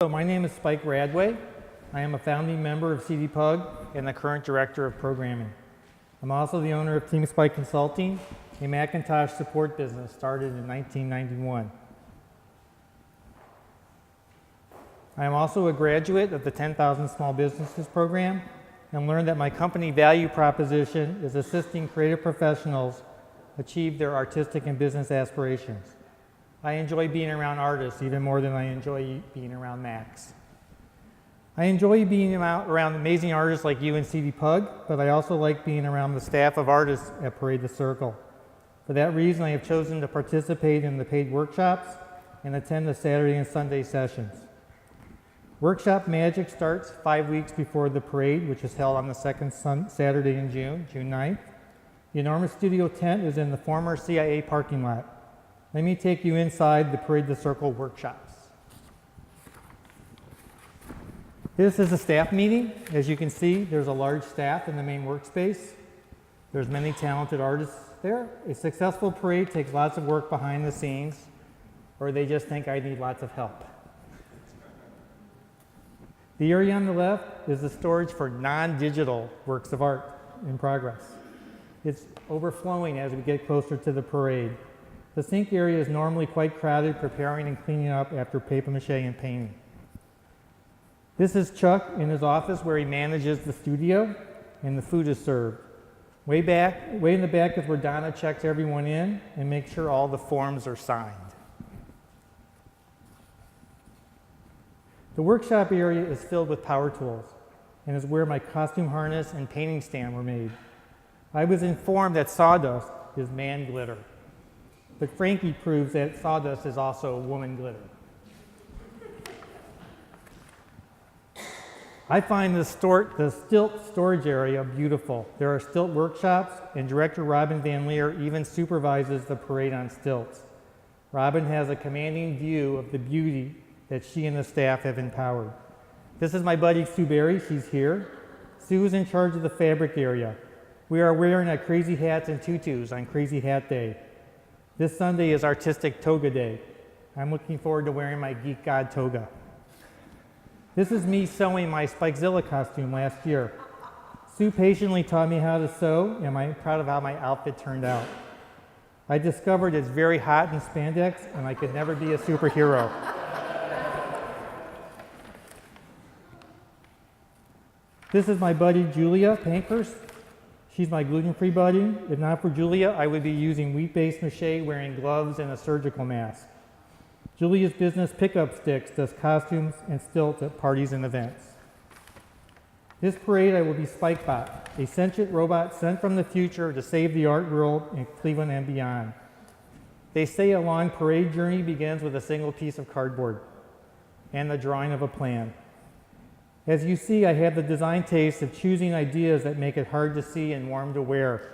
So my name is Spike Radway. I am a founding member of CDPUG and the current director of programming. I'm also the owner of Team Spike Consulting, a Macintosh support business started in 1991. I am also a graduate of the 10,000 Small Businesses program and learned that my company value proposition is assisting creative professionals achieve their artistic and business aspirations. I enjoy being around artists even more than I enjoy being around Macs. I enjoy being around amazing artists like you and CDPUG, but I also like being around the staff of artists at Parade the Circle. For that reason, I have chosen to participate in the paid workshops and attend the Saturday and Sunday sessions. Workshop Magic starts 5 weeks before the parade, which is held on the second Saturday in June 9th. The enormous studio tent is in the former CIA parking lot. Let me take you inside the Parade the Circle workshops. This is a staff meeting. As you can see, there's a large staff in the main workspace. There's many talented artists there. A successful parade takes lots of work behind the scenes, or they just think I need lots of help. The area on the left is the storage for non-digital works of art in progress. It's overflowing as we get closer to the parade. The sink area is normally quite crowded, preparing and cleaning up after paper mache and painting. This is Chuck in his office where he manages the studio and the food is served. Way in the back is where Donna checks everyone in and makes sure all the forms are signed. The workshop area is filled with power tools and is where my costume harness and painting stand were made. I was informed that sawdust is man glitter, but Frankie proves that sawdust is also woman glitter. I find the stilt storage area beautiful. There are stilt workshops, and director Robin Van Leer even supervises the parade on stilts. Robin has a commanding view of the beauty that she and the staff have empowered. This is my buddy Sue Berry. She's here. Sue is in charge of the fabric area. We are wearing our crazy hats and tutus on Crazy Hat Day. This Sunday is Artistic Toga Day. I'm looking forward to wearing my Geek God toga. This is me sewing my Spikezilla costume last year. Sue patiently taught me how to sew, and I'm proud of how my outfit turned out. I discovered it's very hot in spandex, and I could never be a superhero. This is my buddy Julia Pankhurst. She's my gluten-free buddy. If not for Julia, I would be using wheat-based mache, wearing gloves and a surgical mask. Julia's business Pickup Sticks does costumes and stilts at parties and events. This parade, I will be Spikebot, a sentient robot sent from the future to save the art world in Cleveland and beyond. They say a long parade journey begins with a single piece of cardboard and the drawing of a plan. As you see, I have the design taste of choosing ideas that make it hard to see and warm to wear.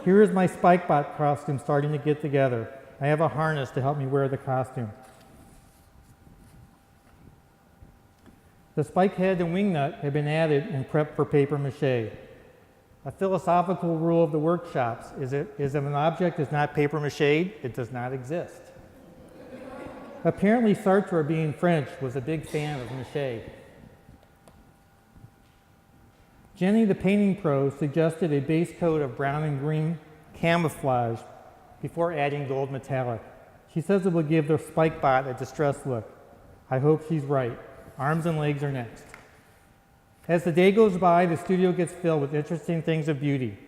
Here is my Spikebot costume starting to get together. I have a harness to help me wear the costume. The spike head and wing nut have been added and prepped for paper mache. A philosophical rule of the workshops is if an object is not paper mache, it does not exist. Apparently Sartre, being French, was a big fan of mache. Jenny, the painting pro, suggested a base coat of brown and green camouflage before adding gold metallic. She says it will give the Spikebot a distressed look. I hope she's right. Arms and legs are next. As the day goes by, the studio gets filled with interesting things of beauty.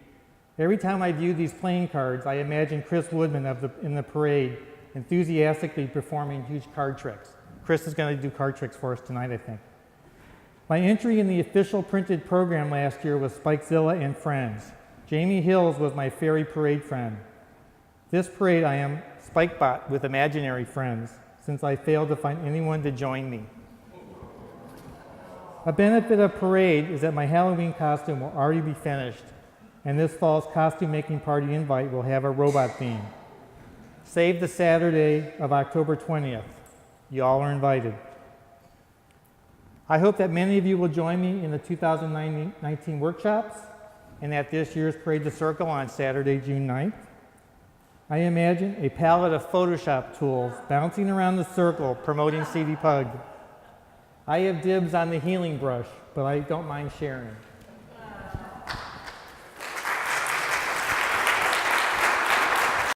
Every time I view these playing cards, I imagine Chris Woodman in the parade enthusiastically performing huge card tricks. Chris is going to do card tricks for us tonight, I think. My entry in the official printed program last year was Spikezilla and Friends. Jamie Hills was my fairy parade friend. This parade I am Spikebot with imaginary friends, since I failed to find anyone to join me. A benefit of parade is that my Halloween costume will already be finished, and this fall's costume making party invite will have a robot theme. Save the Saturday of October 20th. You all are invited. I hope that many of you will join me in the 2019 workshops and at this year's Parade the Circle on Saturday, June 9th. I imagine a palette of Photoshop tools bouncing around the circle promoting CDPUG. I have dibs on the healing brush, but I don't mind sharing.